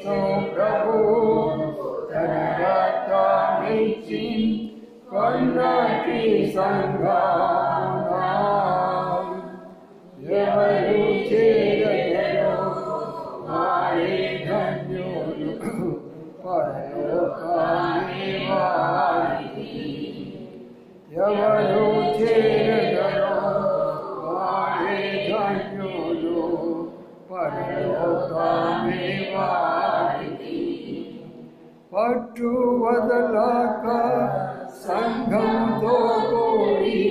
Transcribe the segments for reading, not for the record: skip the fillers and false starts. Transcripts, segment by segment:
సుప్రభు తన రక్తమిచ్చి కొన్నటి సంఘమున ఎవరు చేరగలరో వారే ధన్యులు పరలోకాన్ని వారికి. ఎవరు చేరగలరో వారే ధన్యులు పరలోకాన్ని వారికి. పట్టు వదలక సంఘంతో కూడి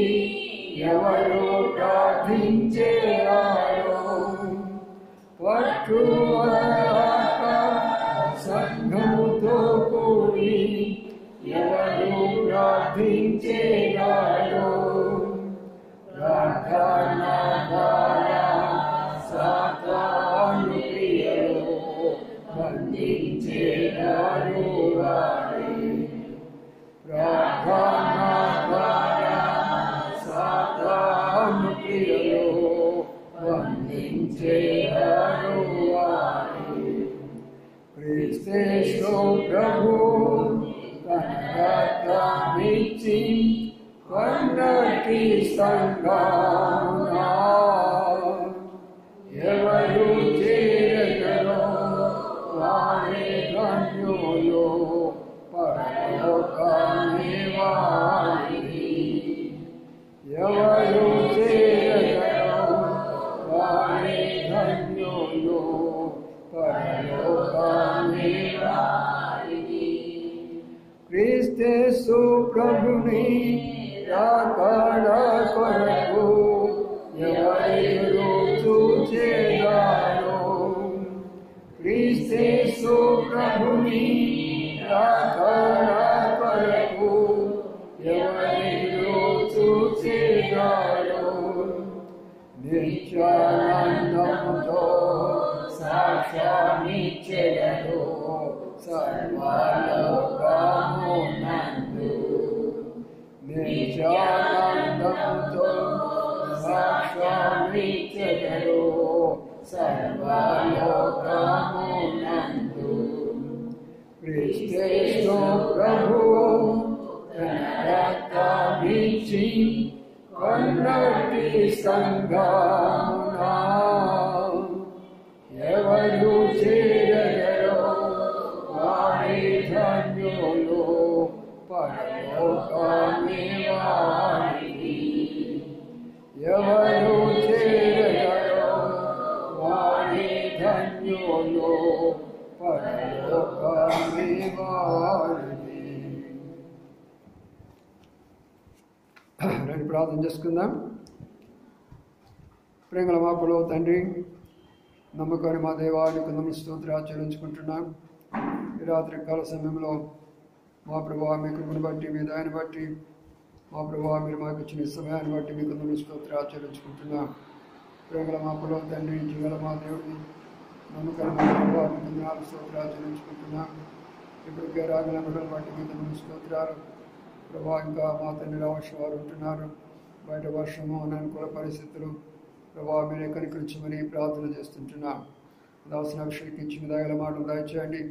ఎవరు ప్రార్థించేవారో, పట్టు వదలక సంఘంతో కూడి ఎవరు ప్రార్థించేవారో, ప్రార్థన ద్వారా సాతాను క్రియలు బంధించేవారు వారే. ప్రార్థన ద్వారా సాతాను క్రియలు బంధించేవారు వారే. క్రీస్తు ప్రభు తన రక్తమిచ్చి కొన్నటి సంఘమున ఎవరు చేరగలరో వారే ధన్యులు పరలోకాన్ని వారికి. ఎవరు చేరగలరో వారే ధన్యులు పరలోకాన్ని వారికి. క్రీస్తు ప్రభుని రాకడ కొరకు ఎవరు చూచేదారో, క్రీస్తు ప్రభుని రాకడ కొరకు ఎవరు చూచేదారో, నిత్యానందంతో సాక్ష్యాన్నిచ్చెదరో సర్వలోకమునందు. నిత్యానందంతో సాక్ష్యాన్నిచ్చెదరో సర్వలోకమునందు. క్రీస్తు ప్రభు తన రక్తమిచ్చి కొన్నటి సంఘమున ఎవరు చేరగలరో వారే ధన్యులు పరలోకాన్ని వారికి. ఎవరు చేరగలరో వారే ధన్యులు పరలోకాన్ని వారికి. రండి ప్రార్థన చేసుకుందాం. ప్రేమల మా పొడవు తండ్రి, నమ్మకాన్ని మా దేవానికి స్తోత్రాలు చెల్లించుకుంటున్నాం. ఈ రాత్రి కాల సమయంలో మా ప్రభావ మీ కృపను బట్టి, మీ దయని బట్టి, మా ప్రభావ మీరు మాకు ఇచ్చిన సమయాన్ని బట్టి మీకు స్తోత్రాలు చెల్లించుకుంటున్నాం. ప్రేమల మా పొడవు తండ్రి, జీవల మా దేవుడిని, నమ్మకాన్ని మా ప్రభావానికి స్తోత్రాలు చెల్లించుకుంటున్నాం. ఇప్పటికే రాగల బిడ్డలను బట్టి మీకు స్తోత్రాలు. ప్రభా ఇంకా మా తండ్రి రావాల్సిన వారు ఉంటున్నారు. బయట వర్షము, అనుకూల పరిస్థితులు ప్రభా మీరే కనికరించమని ప్రార్థన చేస్తుంటున్నాం. దాల్సిన అభిషేకం ఇచ్చిన దయగల మాటలు దయచేయండి.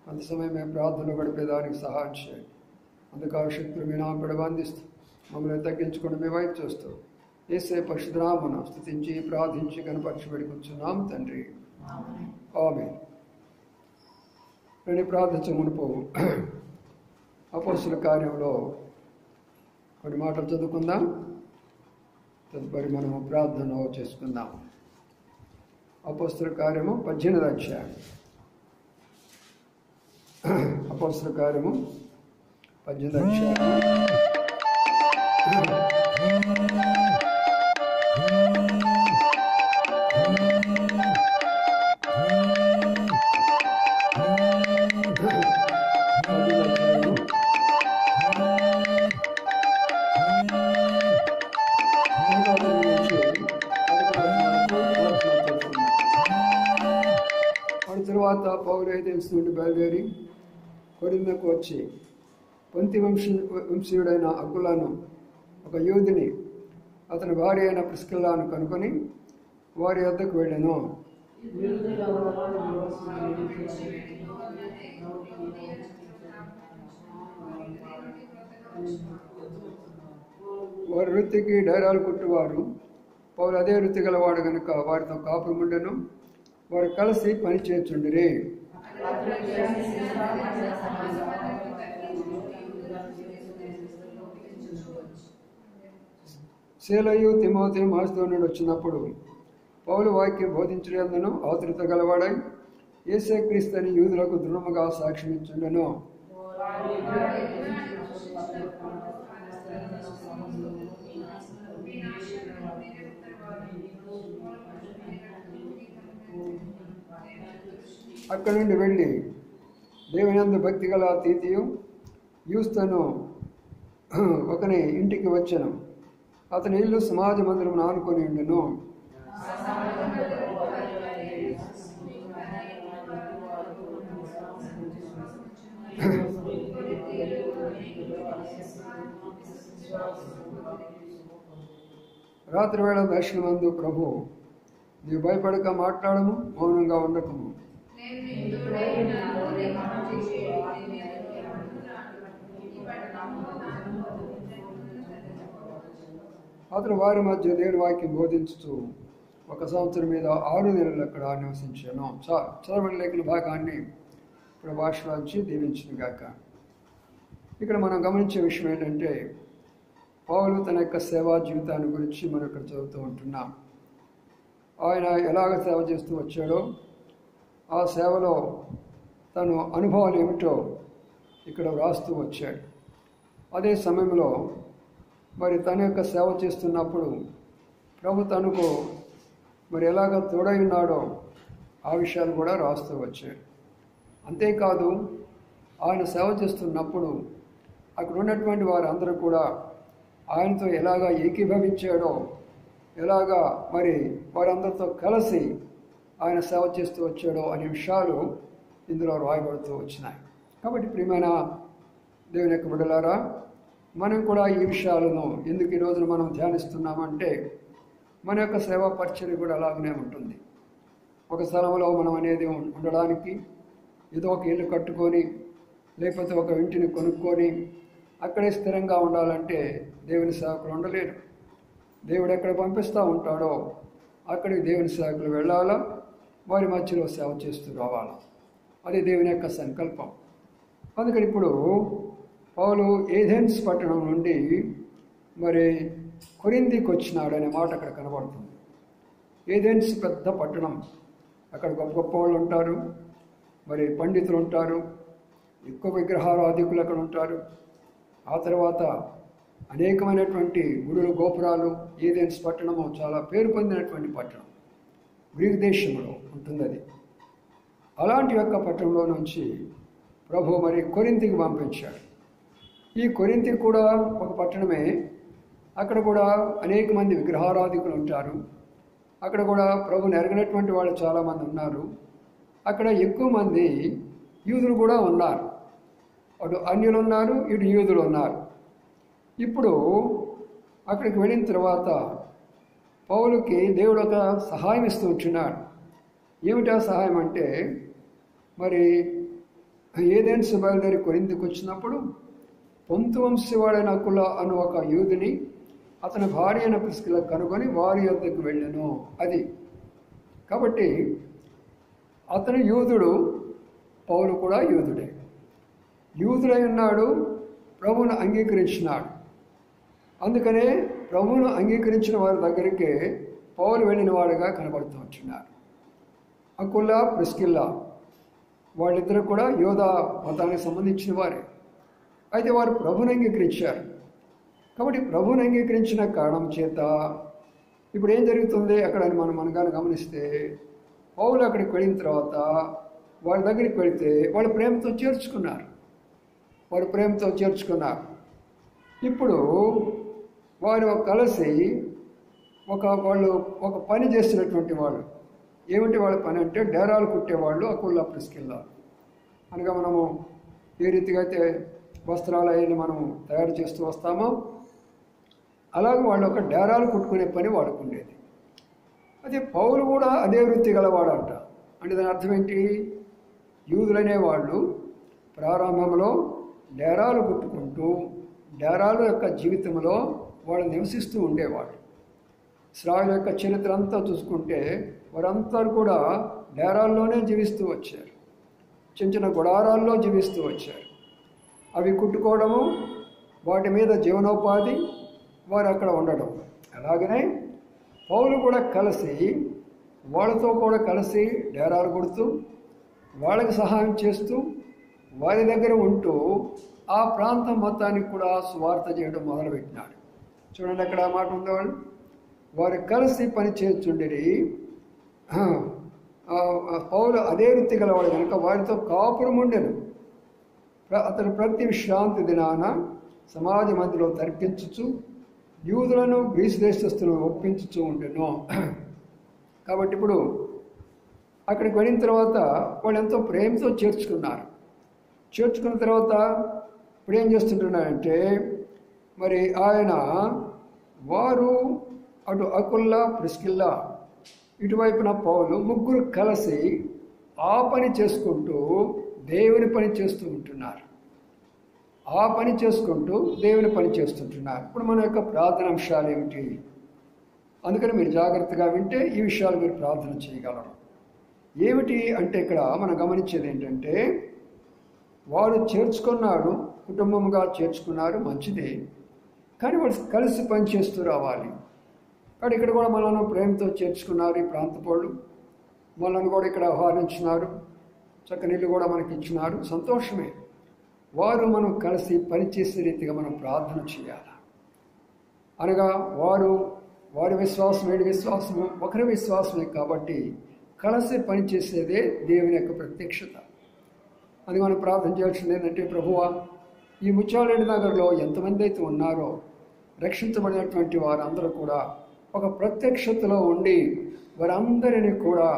అంత సమయం మేము ప్రార్థనలు గడిపేదానికి సహాయం చేయండి. అందుకు అభిషేక్తులు మీ నామపడి బంధిస్తూ మమ్మల్ని తగ్గించుకొని మీ వైపు చూస్తూ యేసే పరిశుద్ధనామమున స్తుతించి ప్రార్థించి కనపరిచి పెడుకుంటున్నాం తండ్రి. ఆమేన్. నేను ప్రార్థించే మునుపు అపోస్తలుల కార్యంలో కొన్ని మాటలు చదువుకుందాం. తదుపరి మనము ప్రార్థన చేసుకుందాం. అపోస్తలుల కార్యము 18వ అధ్యాయం. అపోస్తలుల కార్యము 18వ అధ్యాయం. తరువాత పౌలు ఏథెన్స్ నుండి బయలుదేరి కొరింథకు వచ్చి పొంతి వంశీయుడైన అకులను, ఒక యూదుని, అతని భార్య అయిన ప్రిస్కిల్లాను కనుకొని వారి వద్దకు వెళ్ళాను. వారి వృత్తికి డైరాలు కుట్టువారు. పౌలు అదే వృత్తి గలవాడు కనుక వారితో కాపురముండెను. వారు కలిసి పని చేర్చుండిరి. శీలయు తిమోతియు మాసిదోనియ నుండి వచ్చినప్పుడు పౌలు వాక్యం బోధించడందును ఆతురత గలవాడై యేసు క్రీస్తు అని యూదులకు దృఢముగా సాక్ష్యమిచ్చుండెను. అక్కడి నుండి వెళ్ళి దేవునందు భక్తి గల తీతియు యూస్తను ఒకని ఇంటికి వచ్చెను. అతని ఇల్లు సమాజ మందిరం ఆనుకొని ఉండెను. రాత్రి వేళ దర్శనమందు ప్రభు, నీవు భయపడక మాట్లాడము, మౌనంగా ఉండకము. అతను వారి మధ్య దేవుని వాక్యం బోధించుతూ 1 సంవత్సరం మీద 6 నెలలు అక్కడ నివసించాను. చదవని లేఖన భాగాన్ని ఇప్పుడు భాషలోంచి దీవించిన గాక. ఇక్కడ మనం గమనించే విషయం ఏంటంటే, పౌలు తన యొక్క సేవా జీవితాన్ని గురించి మనం ఇక్కడ చదువుతూ ఉంటున్నాం. ఆయన ఎలాగ సేవ చేస్తూ వచ్చాడో, ఆ సేవలో తను అనుభవాలు ఏమిటో ఇక్కడ వ్రాస్తూ వచ్చాడు. అదే సమయంలో మరి తన యొక్క సేవ చేస్తున్నప్పుడు ప్రభు తనకు మరి ఎలాగ తోడై ఉన్నాడో ఆ విషయాలు కూడా రాస్తూ వచ్చాడు. అంతేకాదు, ఆయన సేవ చేస్తున్నప్పుడు అక్కడ ఉన్నటువంటి వారందరూ కూడా ఆయనతో ఎలాగా ఏకీభవించాడో, ఎలాగా మరి వారందరితో కలిసి ఆయన సేవ చేస్తూ వచ్చాడో అనే విషయాలు ఇందులో రాయబడుతూ వచ్చినాయి. కాబట్టి ప్రియమైన దేవుని యొక్క బిడ్డలారా, మనం కూడా ఈ విషయాలను ఎందుకు ఈ రోజున మనం ధ్యానిస్తున్నామంటే, మన యొక్క సేవా పరిచర్య కూడా అలాగనే ఉంటుంది. ఒక స్థలంలో మనం అనేది ఉండడానికి ఏదో ఒక ఇల్లు కట్టుకొని, లేకపోతే ఒక ఇంటిని కొనుక్కొని అక్కడే స్థిరంగా ఉండాలంటే దేవుని సేవకులు ఉండలేరు. దేవుడు ఎక్కడ పంపిస్తూ ఉంటాడో అక్కడికి దేవుని సేవకులు వెళ్ళాలా, వారి మధ్యలో సేవ చేస్తూ రావాలా. అది దేవుని యొక్క సంకల్పం. అందుకని ఇప్పుడు పౌలు ఏథెన్స్ పట్టణం నుండి మరి కొరింథీకి వచ్చినాడు అనే మాట అక్కడ కనబడుతుంది. ఏథెన్స్ పెద్ద పట్టణం. అక్కడ గొప్ప గొప్ప వాళ్ళు ఉంటారు, మరి పండితులు ఉంటారు, ఎక్కువ విగ్రహారాధికులు అక్కడ ఉంటారు. ఆ తర్వాత అనేకమైనటువంటి గుడులు, గోపురాలు. ఏథెన్స్ పట్టణము చాలా పేరు పొందినటువంటి పట్టణం, గ్రీక్ దేశంలో ఉంటుంది అది. అలాంటి యొక్క పట్టణంలో నుంచి ప్రభు మరి కొరింథీకి పంపించాడు. ఈ కొరింథీ కూడా ఒక పట్టణమే. అక్కడ కూడా అనేక మంది విగ్రహారాధికులు ఉంటారు. అక్కడ కూడా ప్రభుని ఎరగనటువంటి వాళ్ళు చాలామంది ఉన్నారు. అక్కడ ఎక్కువ మంది యూదులు కూడా ఉన్నారు. అటు అన్యులు ఉన్నారు, ఇటు యూదులు ఉన్నారు. ఇప్పుడు అక్కడికి వెళ్ళిన తర్వాత పౌలుకి దేవుడు ఒక సహాయం ఇస్తూ ఉంటున్నాడు. ఏమిటా సహాయం అంటే, మరి ఏథెన్స్ బయలుదేరి కొరింథీకి వచ్చినప్పుడు పొంతు వంశీవాడైన అకుల అను ఒక యూదుని అతని భార్య అయిన ప్రిస్కిల కనుగొని వారి యొద్దకు వెళ్ళాను. అది కాబట్టి అతను యూదుడు, పౌలు కూడా యూదుడే. యూదుడై ఉన్నాడు, ప్రభువును అంగీకరించినాడు. అందుకనే ప్రభువును అంగీకరించిన వారి దగ్గరికే పౌలు వెళ్ళిన వాడుగా కనబడుతూ ఉంటున్నాడు. అకుల, ప్రిస్కిల్లా వాళ్ళిద్దరూ కూడా యోధా మతానికి సంబంధించిన వారే. అయితే వారు ప్రభువును అంగీకరించారు. కాబట్టి ప్రభువును అంగీకరించిన కారణం చేత ఇప్పుడు ఏం జరుగుతుంది అక్కడ అని మనం కానీ గమనిస్తే, పౌలు అక్కడికి వెళ్ళిన తర్వాత వాళ్ళ దగ్గరికి వెళితే వాళ్ళు ప్రేమతో చేర్చుకున్నారు. ఇప్పుడు వారు కలిసి వాళ్ళు ఒక పని చేస్తున్నటువంటి వాళ్ళు. ఏమిటి వాళ్ళ పని అంటే, డేరాలు కుట్టేవాళ్ళు. అకుల, ప్రిస్కిల్లా అనగా మనము ఏ రీతిగా అయితే వస్త్రాలు అయ్యి మనం తయారు చేస్తూ వస్తామో అలాగే వాళ్ళు ఒక డేరాలు కుట్టుకునే పని వాడుకుండేది. అదే పౌలు కూడా అదే వృత్తి గలవాడంట. అంటే దాని అర్థం ఏంటి? యూదులనే వాళ్ళు ప్రారంభంలో డేరాలు కుట్టుకుంటూ డేరాల యొక్క జీవితంలో వాళ్ళు నివసిస్తూ ఉండేవాళ్ళు. ఇశ్రాయేలు యొక్క చరిత్ర అంతా చూసుకుంటే వారంతా కూడా డేరాల్లోనే జీవిస్తూ వచ్చారు. చిన్న చిన్న గుడారాల్లో జీవిస్తూ వచ్చారు. అవి కుట్టుకోవడము, వాటి మీద జీవనోపాధి, వారు అక్కడ ఉండడం. అలాగనే పౌలు కూడా కలిసి వాళ్ళతో కూడా కలిసి డేరాలు కొడుతూ వాళ్ళకి సహాయం చేస్తూ వారి దగ్గర ఉంటూ ఆ ప్రాంతం మొత్తానికి కూడా సువార్త చేయడం మొదలుపెట్టినాడు. చూడండి, అక్కడ ఆ మాట ఉంది, వారు కలిసి పని చేస్తుండేది. పౌలు అదే వృత్తి గలవాడు కనుక వారితో కాపురం ఉండెను. అతను ప్రతి విశ్రాంతి దినాన సమాజ మధ్యలో తర్కించుచు యూదులను గ్రీసు దేశస్తులను ఒప్పించుతూ ఉండెను. కాబట్టి ఇప్పుడు అక్కడికి వెళ్ళిన తర్వాత వాళ్ళు ఎంతో ప్రేమతో చేర్చుకున్నారు. చేర్చుకున్న తర్వాత ఇప్పుడు ఏం చేస్తుంటున్నారంటే, మరి ఆయన వారు అటు అకుల్లా, ప్రిస్కిల్లా, ఇటువైపున పౌలు ముగ్గురు కలిసి ఆ పని చేసుకుంటూ దేవుని పని చేస్తూ ఉంటున్నారు. ఆ పని చేసుకుంటూ దేవుని పని చేస్తుంటున్నారు. ఇప్పుడు మన యొక్క ప్రార్థన అంశాలు ఏమిటి? అందుకని మీరు జాగ్రత్తగా వింటే ఈ విషయాలు మీరు ప్రార్థన చేయగలరు. ఏమిటి అంటే ఇక్కడ మనం గమనించేది ఏంటంటే, వారు చేర్చుకున్నారు, కుటుంబంగా చేర్చుకున్నారు, మంచిదే. కానీ వాళ్ళు కలిసి పని చేస్తూ రావాలి. కాబట్టి ఇక్కడ కూడా మనల్ని ప్రేమతో చేర్చుకున్నారు ఈ ప్రాంతపోళ్ళు. మనల్ని కూడా ఇక్కడ ఆహ్వానించినారు, చక్కనీళ్ళు కూడా మనకి ఇచ్చినారు, సంతోషమే. వారు మనం కలిసి పనిచేసే రీతిగా మనం ప్రార్థన చేయాలి. అనగా వారి విశ్వాసం, వీడి విశ్వాసము ఒకరి విశ్వాసమే. కాబట్టి కలిసి పనిచేసేదే దేవుని యొక్క ప్రత్యక్షత. అది మనం ప్రార్థన చేయాల్సింది ఏంటంటే, ప్రభువా, ఈ ముత్యాలరెడ్డి నగర్లో ఎంతమంది అయితే ఉన్నారో రక్షించబడినటువంటి వారందరూ కూడా ఒక ప్రత్యక్షతలో ఉండి వారందరినీ కూడా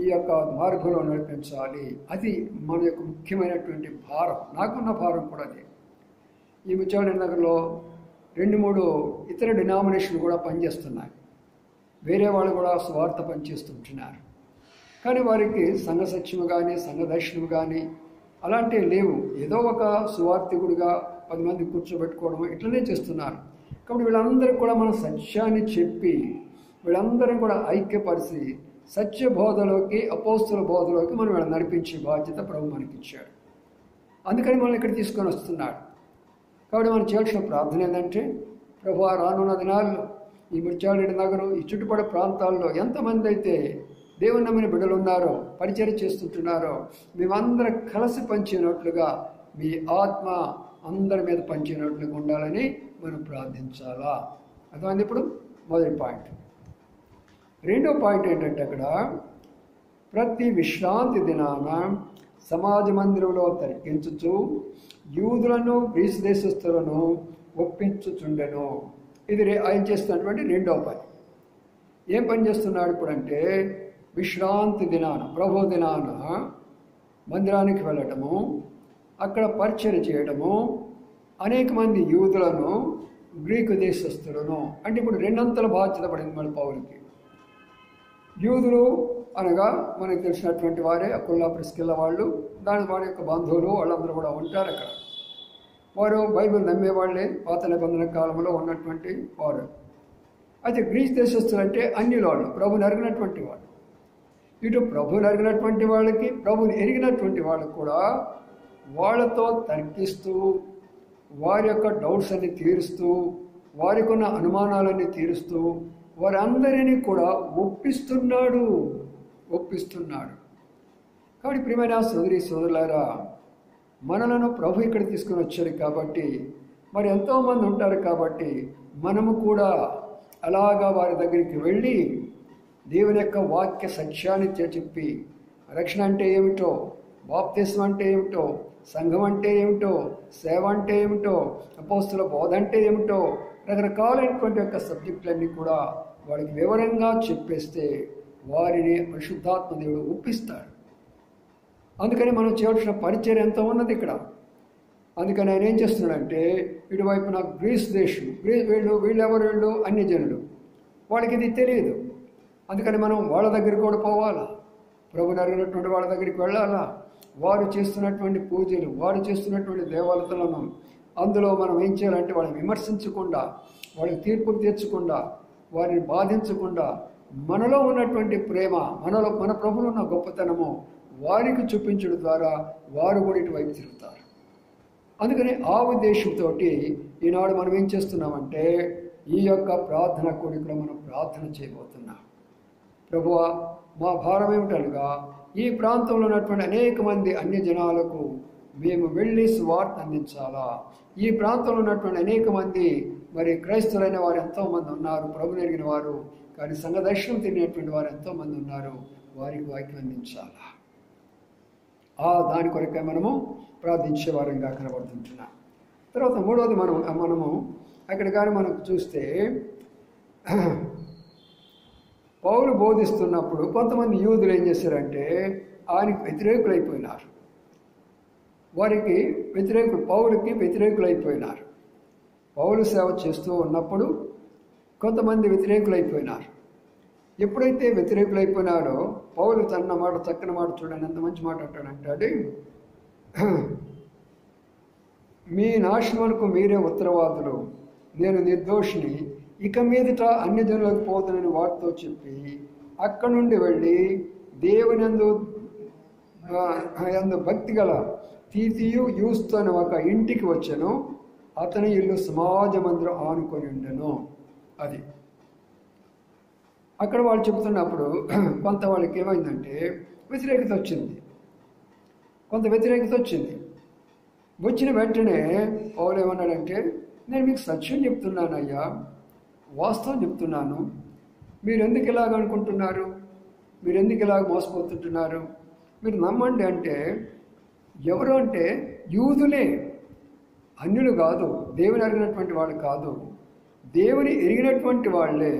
ఈ యొక్క మార్గంలో నడిపించాలి. అది మన యొక్క ముఖ్యమైనటువంటి భారం. నాకున్న భారం కూడా అదే. ఈ ముత్యాలరెడ్డి నగర్లో 2-3 ఇతర డినామినేషన్లు కూడా పనిచేస్తున్నాయి. వేరే వాళ్ళు కూడా స్వార్థ పనిచేస్తుంటున్నారు. కానీ వారికి సంఘ సత్యము కానీ సంఘ దర్శనము కానీ అలాంటివి లేవు. ఏదో ఒక సువార్థికుడిగా 10 మంది కూర్చోబెట్టుకోవడం ఇట్లనే చేస్తున్నారు. కాబట్టి వీళ్ళందరికీ కూడా మనం సత్యాన్ని చెప్పి వీళ్ళందరం కూడా ఐక్యపరిచి సత్య బోధలోకి, అపోస్తుల బోధలోకి మనం వీళ్ళని నడిపించే బాధ్యత ప్రభు మనకిచ్చాడు. అందుకని మనం ఇక్కడ తీసుకొని వస్తున్నాడు. కాబట్టి మనం చేయాల్సిన ప్రార్థన ఏంటంటే, ప్రభువా, రానున్న దినాల్లో ఈ ముత్యాలరెడ్డి నగరు, ఈ చుట్టుపక్కల ప్రాంతాల్లో ఎంతమంది అయితే దేవుని నమ్మిన బిడ్డలు ఉన్నారో, పరిచర్య చేస్తుంటున్నారో, మేమందరం కలిసి పంచినట్లుగా మీ ఆత్మ అందరి మీద పంచినట్లుగా ఉండాలని మనం ప్రార్థించాలా. అర్థమైంది? ఇప్పుడు మొదటి పాయింట్. రెండో పాయింట్ ఏంటంటే, అక్కడ ప్రతి విశ్రాంతి దినాన సమాజ మందిరంలో తర్కించుచు యూదులను గ్రీసు దేశస్తులను ఒప్పించుచుండెను. ఇది ఆయన చేస్తున్నటువంటి రెండో పని. ఏం పని చేస్తున్నాడు ఇప్పుడంటే, విశ్రాంతి దినాన, ప్రభు దినాన మందిరానికి వెళ్ళటము, అక్కడ పరిచర్య చేయడము, అనేక మంది యూదులను గ్రీకు దేశస్తులను, అంటే ఇప్పుడు 2 అంతల బాధ్యత పడింది మన పౌరులకి. యూదులు అనగా మనకు తెలిసినటువంటి వారే, అకుల్లా, ప్రిస్కిల్లా వాళ్ళు, వారి యొక్క బంధువులు, వాళ్ళందరూ కూడా ఉంటారు అక్కడ. వారు బైబిల్ నమ్మేవాళ్ళే, పాత నిబంధన కాలంలో ఉన్నటువంటి వారు. అయితే గ్రీస్ దేశస్తులు అంటే అన్ని వాళ్ళు, ప్రభుని ఎరిగినటువంటి వాళ్ళు. ఇటు ప్రభుని ఎరిగినటువంటి వాళ్ళకి, ప్రభుని ఎరిగినటువంటి వాళ్ళకి కూడా వాళ్ళతో తర్కిస్తూ, వారి యొక్క డౌట్స్ అన్ని తీరుస్తూ, వారికి ఉన్న అనుమానాలన్నీ తీరుస్తూ వారందరినీ కూడా ఒప్పిస్తున్నాడు. కాబట్టి ప్రియమైన సోదరి సోదరులారా, మనలను ప్రభు ఇక్కడ తీసుకొని వచ్చారు కాబట్టి, మరి ఎంతోమంది ఉంటారు కాబట్టి మనము కూడా అలాగా వారి దగ్గరికి వెళ్ళి దేవుని యొక్క వాక్య సత్యాన్ని చెప్పి, రక్షణ అంటే ఏమిటో, బాప్తిస్మం అంటే ఏమిటో, సంఘం అంటే ఏమిటో, సేవ అంటే ఏమిటో, అపోస్తుల బోధ అంటే ఏమిటో, రకరకాలైనటువంటి యొక్క సబ్జెక్టులన్నీ కూడా వాడికి వివరంగా చెప్పేస్తే వారిని పరిశుద్ధాత్మ దేవుడు ఒప్పిస్తాడు. అందుకని మనం చేయాల్సిన పరిచర్య ఎంత ఉన్నది ఇక్కడ. అందుకని ఆయన ఏం చేస్తున్నాడంటే, ఇటువైపున గ్రీస్ దేశం, వీళ్ళెవరు అన్ని జనులు, వాళ్ళకి ఇది తెలియదు. అందుకని మనం వాళ్ళ దగ్గరికి కూడా పోవాలా, ప్రభుని అడిగినటువంటి వాళ్ళ దగ్గరికి వెళ్ళాలా. వారు చేస్తున్నటువంటి పూజలు, వారు చేస్తున్నటువంటి దేవాలయాలను, అందులో మనం ఏం చేయాలంటే వాళ్ళని విమర్శించకుండా, వాళ్ళకి తీర్పులు తీర్చకుండా, వారిని బాధించకుండా, మనలో ఉన్నటువంటి ప్రేమ, మన ప్రభువులో ఉన్న గొప్పతనము వారికి చూపించడం ద్వారా వారు కూడా ఇటువైపు తిరుగుతారు. అందుకని ఆ ఉద్దేశంతో ఈనాడు మనం ఏం చేస్తున్నామంటే ఈ యొక్క ప్రార్థన కూడికలో మనం ప్రార్థన చేయబోతున్నాం. ప్రభువా, మా భారం ఏమిటనగా ఈ ప్రాంతంలో ఉన్నటువంటి అనేక మంది అన్యజనాలకు మేము వెళ్ళి సువార్త అందించాలా. ఈ ప్రాంతంలో ఉన్నటువంటి అనేక మంది మరి క్రైస్తవులైన వారు ఎంతోమంది ఉన్నారు, ప్రభుని ఎరిగిన వారు, కానీ సంఘ దర్శనం తిరిగినటువంటి వారు ఎంతోమంది ఉన్నారు, వారికి వాక్యం అందించాలా. దాని కొరకే మనము ప్రార్థించే వారంగా కనబడుతుంటున్నాం. తర్వాత మూడవది మనము అక్కడ కానీ మనకు చూస్తే పౌలు బోధిస్తున్నప్పుడు కొంతమంది యూదులు ఏం చేశారంటే ఆయనకి వ్యతిరేకులైపోయినారు. పౌలుకి వ్యతిరేకులైపోయినారు. పౌలు సేవ చేస్తూ ఉన్నప్పుడు కొంతమంది వ్యతిరేకులైపోయినారు. ఎప్పుడైతే వ్యతిరేకులైపోయినారో పౌలు తన మాట, చక్కని మాట చూడండి, ఎంత మంచి మాట అంటాడంటే, మీ నాశనములకు మీరే ఉత్తరవాదులు, నేను నిర్దోషిని, ఇక మీదట అన్యజనులకు పోతానని వారితో చెప్పి అక్కడి నుండి వెళ్ళి దేవుని యందు భక్తి గల తీతియు యూస్తు అనే ఒక ఇంటికి వచ్చాను. అతని ఇల్లు సమాజ మందిరం ఆనుకొని ఉండెను. అది అక్కడ వాళ్ళు చెబుతున్నప్పుడు కొంత వాళ్ళకి ఏమైందంటే వ్యతిరేకత వచ్చింది. వచ్చిన వెంటనే పౌలు ఏమన్నాడంటే, నేను మీకు సత్యం చెప్తున్నాను అయ్యా, వాస్తవం చెప్తున్నాను, మీరు ఎందుకు ఇలాగ అనుకుంటున్నారు, మీరు ఎందుకు ఇలాగ మోసపోతుంటున్నారు, మీరు నమ్మండి అంటే ఎవరు అంటే యూదులే, అన్యులు కాదు, దేవుని ఎరిగినటువంటి వాళ్ళు కాదు. దేవుని ఎరిగినటువంటి వాళ్ళే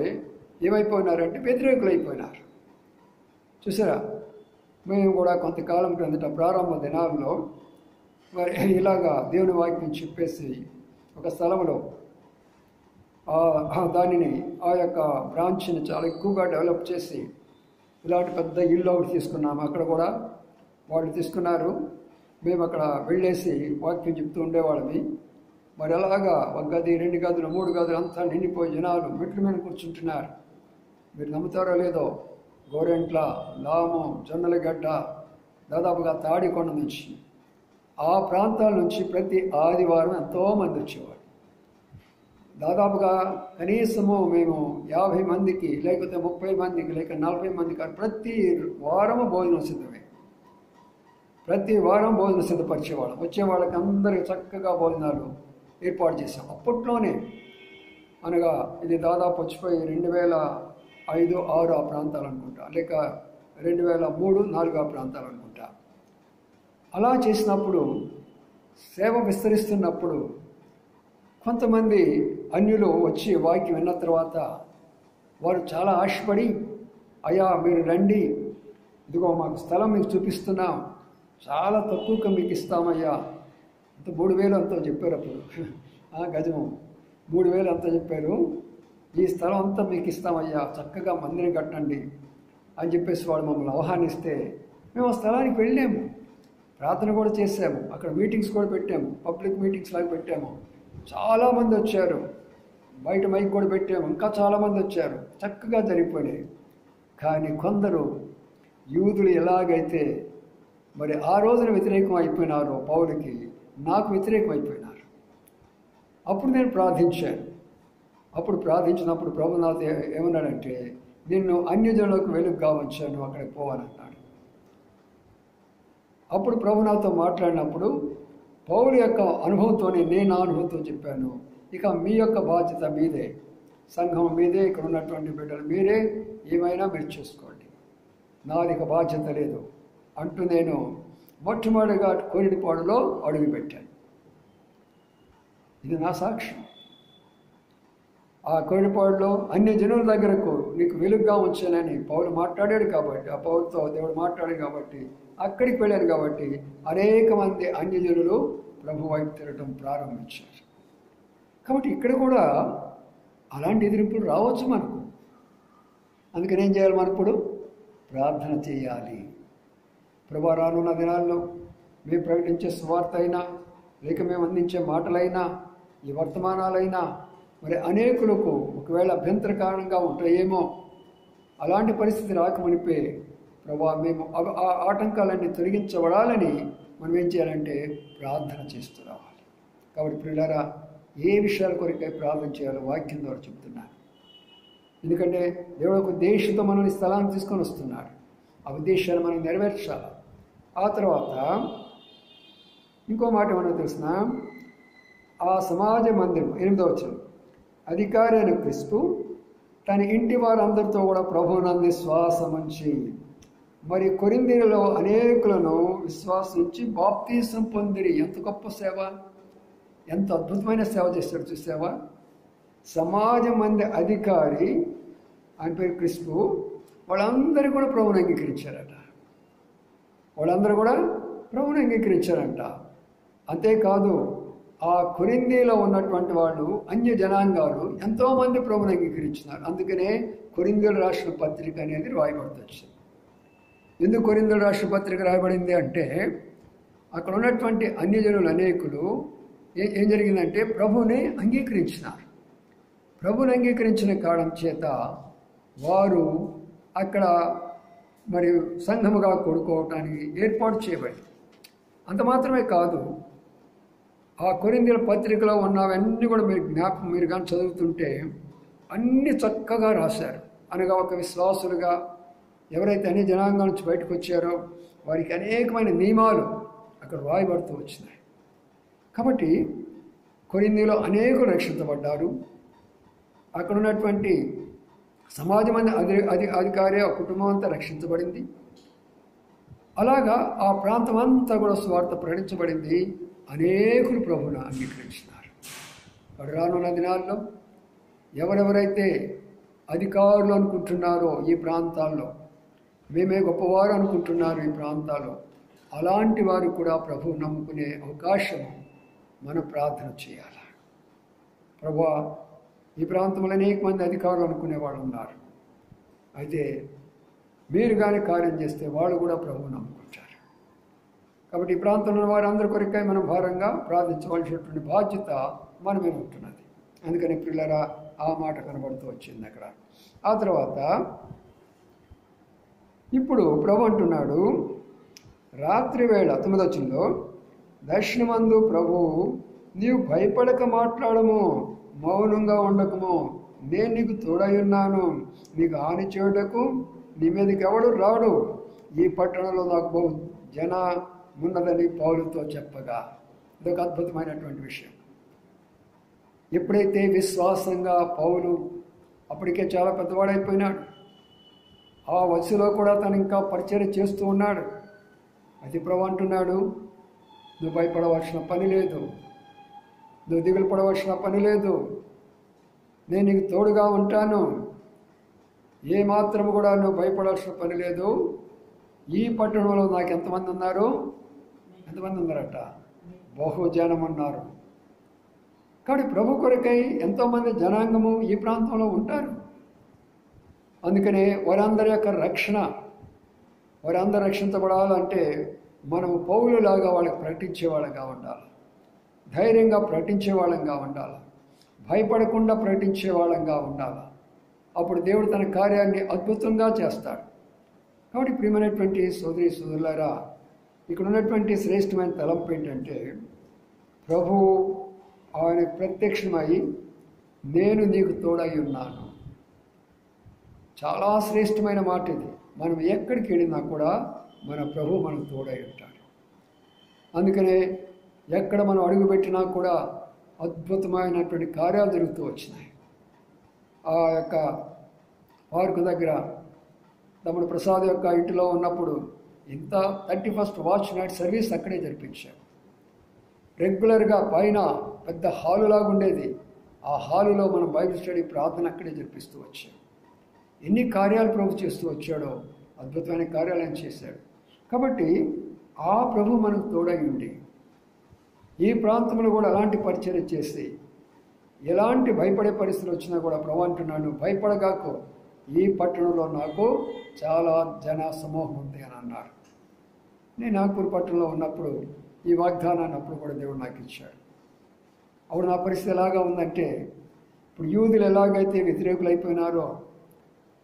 ఏమైపోయినారంటే వ్యతిరేకులైపోయినారు. చూసారా, మేము కూడా కొంతకాలం క్రిందట ప్రారంభ దినాల్లో మరి ఇలాగా దేవుని వాక్యం చెప్పేసి ఒక స్థలంలో దానిని ఆ యొక్క బ్రాంచ్ని చాలా ఎక్కువగా డెవలప్ చేసి ఇలాంటి పెద్ద ఇల్లు ఒకటి తీసుకున్నాము. అక్కడ కూడా వాళ్ళు తీసుకున్నారు, మేము అక్కడ వెళ్ళేసి వాక్యం చెప్తూ ఉండేవాళ్ళమి. మరి అలాగా ఒక గది, 2 గదులు, 3 గదులు అంతా నిండిపోయి జనాలు మెట్ల మీద కూర్చుంటున్నారు. మీరు నమ్ముతారో లేదో, గోరెంట్ల, లాము, జొన్నలగడ్డ, దాదాపుగా తాడికొండ నుంచి, ఆ ప్రాంతాల నుంచి ప్రతి ఆదివారం ఎంతోమంది వచ్చేవారు. దాదాపుగా కనీసము మేము 50 మందికి, లేకపోతే 30 మందికి, లేక 40 మందికి ప్రతి వారము భోజనం సిద్ధమే. ప్రతి వారం భోజనం సిద్ధపరిచేవాళ్ళం. వచ్చే వాళ్ళకి అందరికీ చక్కగా భోజనాలు ఏర్పాటు చేసాం. అప్పట్లోనే అనగా ఇది దాదాపు వచ్చిపోయి 2005-06 ఆ ప్రాంతాలు అనుకుంటా, లేక 2003-04 ఆ ప్రాంతాలు అనుకుంటా. అలా చేసినప్పుడు సేవ విస్తరిస్తున్నప్పుడు కొంతమంది అన్యులు వచ్చి వాక్యం విన్న తర్వాత వారు చాలా ఆశపడి, అయ్యా మీరు రండి, ఇదిగో మాకు స్థలం మీకు చూపిస్తున్నాం, చాలా తక్కువగా మీకు ఇస్తామయ్యా, అంత 3000 అంతా చెప్పారు. అప్పుడు గజము 3000 అంతా చెప్పారు, ఈ స్థలం అంతా మీకు ఇస్తామయ్యా, చక్కగా మందిరం కట్టండి అని చెప్పేసి వాడు మమ్మల్ని ఆహ్వానిస్తే మేము ఆ స్థలానికి వెళ్ళాము, ప్రార్థన కూడా చేసాము, అక్కడ మీటింగ్స్ కూడా పెట్టాము, పబ్లిక్ మీటింగ్స్ లాగా పెట్టాము. చాలామంది వచ్చారు, బయట మైక్ కూడా పెట్టాము, ఇంకా చాలామంది వచ్చారు, చక్కగా జరిగిపోయినాయి. కానీ కొందరు యూదులు ఎలాగైతే మరి ఆ రోజున వ్యతిరేకం అయిపోయినారో పౌలుకి, నాకు వ్యతిరేకం అయిపోయినారు. అప్పుడు నేను ప్రార్థించాను. అప్పుడు ప్రార్థించినప్పుడు ప్రభు నాతో ఏమన్నాడంటే, నిన్ను అన్యజనులకు వెలుగుగా ఉంచాను, అక్కడికి పోవాలన్నాడు. అప్పుడు ప్రభు నాతో మాట్లాడినప్పుడు పౌలు యొక్క అనుభవంతోనే నేను నా అనుభవంతో చెప్పాను, ఇక మీ యొక్క బాధ్యత మీదే, సంఘం మీదే, ఇక్కడ ఉన్నటువంటి బిడ్డలు మీరే, ఏమైనా మీరు చేసుకోండి, నాది ఇక బాధ్యత లేదు అంటూ నేను మొట్టమొదటిగా కోరిడిపాడులో అడుగుపెట్టాను. ఇది నా సాక్ష్యం. ఆ కోరిడిపాడులో అన్ని జనుల దగ్గరకు నీకు వెలుగుగా ఉంచానని పౌలు మాట్లాడాడు కాబట్టి, ఆ పౌలుతో దేవుడు మాట్లాడాడు కాబట్టి అక్కడికి వెళ్ళాను. కాబట్టి అనేక మంది అన్యజనులు ప్రభు వైపు తిరగటం ప్రారంభించారు. కాబట్టి ఇక్కడ కూడా అలాంటి ఎదిరింపులు రావచ్చు మనకు. అందుకని ఏం చేయాలి, మనం ఇప్పుడు ప్రార్థన చేయాలి. ప్రభు రానున్న దినాల్లో మేము ప్రకటించే సువార్త అయినా, లేక మేము అందించే మాటలైనా ఈ వర్తమానాలైనా మరి అనేకులకు ఒకవేళ అభ్యంతర కారణంగా ఉంటాయేమో. అలాంటి పరిస్థితి రాకమునిపే ప్రభా మేము ఆ ఆటంకాలన్నీ తొలగించబడాలని మనం ఏం చేయాలంటే ప్రార్థన చేస్తూ రావాలి. కాబట్టి ప్రియులారా, ఏ విషయాల కొరకై ప్రార్థన చేయాలో వాక్యం ద్వారా చెప్తున్నాను. ఎందుకంటే దేవుడు ఒక ఉద్దేశంతో మనల్ని స్థలాన్ని తీసుకొని వస్తున్నాడు. ఆ ఉద్దేశాన్ని మనం నెరవేర్చాలి. ఆ తర్వాత ఇంకో మాట ఏమన్నా తెలిసిన, ఆ సమాజ మందిరం 8వ వచనం, అధికారి అయిన క్రీస్తు తన ఇంటి వారందరితో కూడా ప్రభువునందు విశ్వాసం ఉంచి మరి కొరింథీయులలో అనేకులను విశ్వాసం ఉంచి బాప్తీసం పొందిరి. ఎంత గొప్ప సేవ, ఎంత అద్భుతమైన సేవ చేస్తాడు చూసావా. సమాజ మంది అధికారి, ఆయన పేరు క్రీస్తు, వాళ్ళందరూ కూడా ప్రభువుని అంగీకరించారట. వాళ్ళందరూ కూడా ప్రభువుని అంగీకరించారంట. అంతేకాదు, ఆ కొరింథీలో ఉన్నటువంటి వాళ్ళు అన్య జనాంగాలు ఎంతోమంది ప్రభువుని అంగీకరించినారు. అందుకనే కొరింథీయులు రాసిన పత్రిక అనేది రాయబడుతుంది. ఎందుకు కొరింథీయులు రాసిన పత్రిక రాయబడింది అంటే, అక్కడ ఉన్నటువంటి అన్యజనులు అనేకులు ఏం జరిగిందంటే ప్రభువుని అంగీకరించినారు. ప్రభువుని అంగీకరించిన కారణం చేత వారు అక్కడ మరి సంఘముగా కూడుకోవటానికి ఏర్పాటు చేయబడింది. అంత మాత్రమే కాదు, ఆ కొరింథీయుల పత్రికలో ఉన్నవన్నీ కూడా మీరు కానీ చదువుతుంటే అన్ని చక్కగా రాశారు. అనగా ఒక విశ్వాసులుగా ఎవరైతే అన్ని జనాంగాల నుంచి బయటకు వచ్చారో వారికి అనేకమైన నియమాలు అక్కడ రాయబడుతూ వచ్చినాయి. కాబట్టి కొరింథీలో అనేకులు రక్షించబడ్డారు. అక్కడ ఉన్నటువంటి సమాజం అధికారి ఆ కుటుంబం అంతా రక్షించబడింది. అలాగా ఆ ప్రాంతం అంతా కూడా స్వార్థ ప్రకటించబడింది. అనేకులు ప్రభువును అంగీకరించినారు. వాడు రానున్న దినాల్లో ఎవరెవరైతే అధికారులు అనుకుంటున్నారో ఈ ప్రాంతాల్లో, మేమే గొప్పవారు అనుకుంటున్నారు ఈ ప్రాంతాల్లో, అలాంటి వారు కూడా ప్రభువు నమ్ముకునే అవకాశం మనం ప్రార్థన చేయాలి. ప్రభువా, ఈ ప్రాంతంలో అనేక మంది అధికారులు అనుకునే వాళ్ళు ఉన్నారు. అయితే మీరు కానీ కార్యం చేస్తే వాళ్ళు కూడా ప్రభువు నమ్ముకుంటారు. కాబట్టి ఈ ప్రాంతంలో వారందరి కొరకై మనం భారంగా ప్రార్థించవలసినటువంటి బాధ్యత మన మీద ఉంటున్నది. అందుకని పిల్లరా ఆ మాట కనబడుతూ వచ్చింది అక్కడ. ఆ తర్వాత ఇప్పుడు ప్రభు అంటున్నాడు, రాత్రి వేళ 9వ వచనంలో, దర్శనమందు ప్రభువు నీవు భయపడక మాట్లాడము, మౌనంగా ఉండకము, నేను నీకు తోడై ఉన్నాను, నీకు హాని చేయుటకు నీ మీదకి ఎవడు రాడు, ఈ పట్టణంలో నాకు బహు జనమున్నదని పౌలుతో చెప్పగా. ఇదొక అద్భుతమైనటువంటి విషయం. ఎప్పుడైతే విశ్వాసంగా పౌలు అప్పటికే చాలా పెద్దవాడైపోయినాడు, ఆ వయసులో కూడా తను ఇంకా పరిచర్య చేస్తూ ఉన్నాడు. అది ప్రభు అంటున్నాడు, నువ్వు భయపడవలసిన పని లేదు, నువ్వు దిగులు పడవలసిన పని లేదు, నేను నీకు తోడుగా ఉంటాను, ఏమాత్రం కూడా నువ్వు భయపడాల్సిన పని లేదు. ఈ పట్టణంలో నాకు ఎంతమంది ఉన్నారు? ఎంతమంది ఉన్నారట? బహుజనం ఉన్నారు. కాబట్టి ప్రభు కొరకై ఎంతోమంది జనాంగము ఈ ప్రాంతంలో ఉంటారు. అందుకనే వారందరి యొక్క రక్షణ, వారందరూ రక్షించబడాలంటే మనం పౌలులాగా వాళ్ళకి ప్రకటించే వాళ్ళంగా ఉండాలి, ధైర్యంగా ప్రకటించే వాళ్ళంగా ఉండాలి, భయపడకుండా ప్రకటించే వాళ్ళంగా ఉండాలి. అప్పుడు దేవుడు తన కార్యాన్ని అద్భుతంగా చేస్తాడు. కాబట్టి ప్రియమైనటువంటి సోదరి సోదరులారా, ఇక్కడ ఉన్నటువంటి శ్రేష్టమైన తలంపు ఏంటంటే, ప్రభు ఆయన ప్రత్యక్షమై నేను నీకు తోడై ఉన్నాను. చాలా శ్రేష్టమైన మాట ఇది. మనం ఎక్కడికి వెళ్ళినా కూడా మన ప్రభు మనకు తోడై ఉంటాడు. అందుకనే ఎక్కడ మనం అడుగుపెట్టినా కూడా అద్భుతమైనటువంటి కార్యాలు జరుగుతూ వచ్చినాయి. ఆ యొక్క పార్కు దగ్గర తమ్ముడు ప్రసాద్ యొక్క ఇంటిలో ఉన్నప్పుడు ఇంత 31st వాచ్ నైట్ సర్వీస్ అక్కడే జరిపించారు. రెగ్యులర్గా పైన పెద్ద హాలు లాగా ఉండేది, ఆ హాలులో మనం బైబిల్ స్టడీ ప్రార్థన అక్కడే జరిపిస్తూ వచ్చాం. ఎన్ని కార్యాలు ప్రభు చేస్తూ వచ్చాడో, అద్భుతమైన కార్యాలు ఆయన చేశాడు. కాబట్టి ఆ ప్రభు మనకు తోడై ఉండి ఈ ప్రాంతంలో కూడా అలాంటి పరిచర్య చేసి ఎలాంటి భయపడే పరిస్థితులు వచ్చినా కూడా ప్రభు అంటున్నాడు, భయపడగాకు, ఈ పట్టణంలో నాకు చాలా జన సమూహం ఉంది అని అన్నాడు. నేను నాగపూర్ పట్టణంలో ఉన్నప్పుడు ఈ వాగ్దానాన్ని అప్పుడు కూడా దేవుడు నాకు ఇచ్చాడు. అప్పుడు నా పరిస్థితి ఎలాగా ఉందంటే, ఇప్పుడు యూదులు ఎలాగైతే వ్యతిరేకులు అయిపోయినారో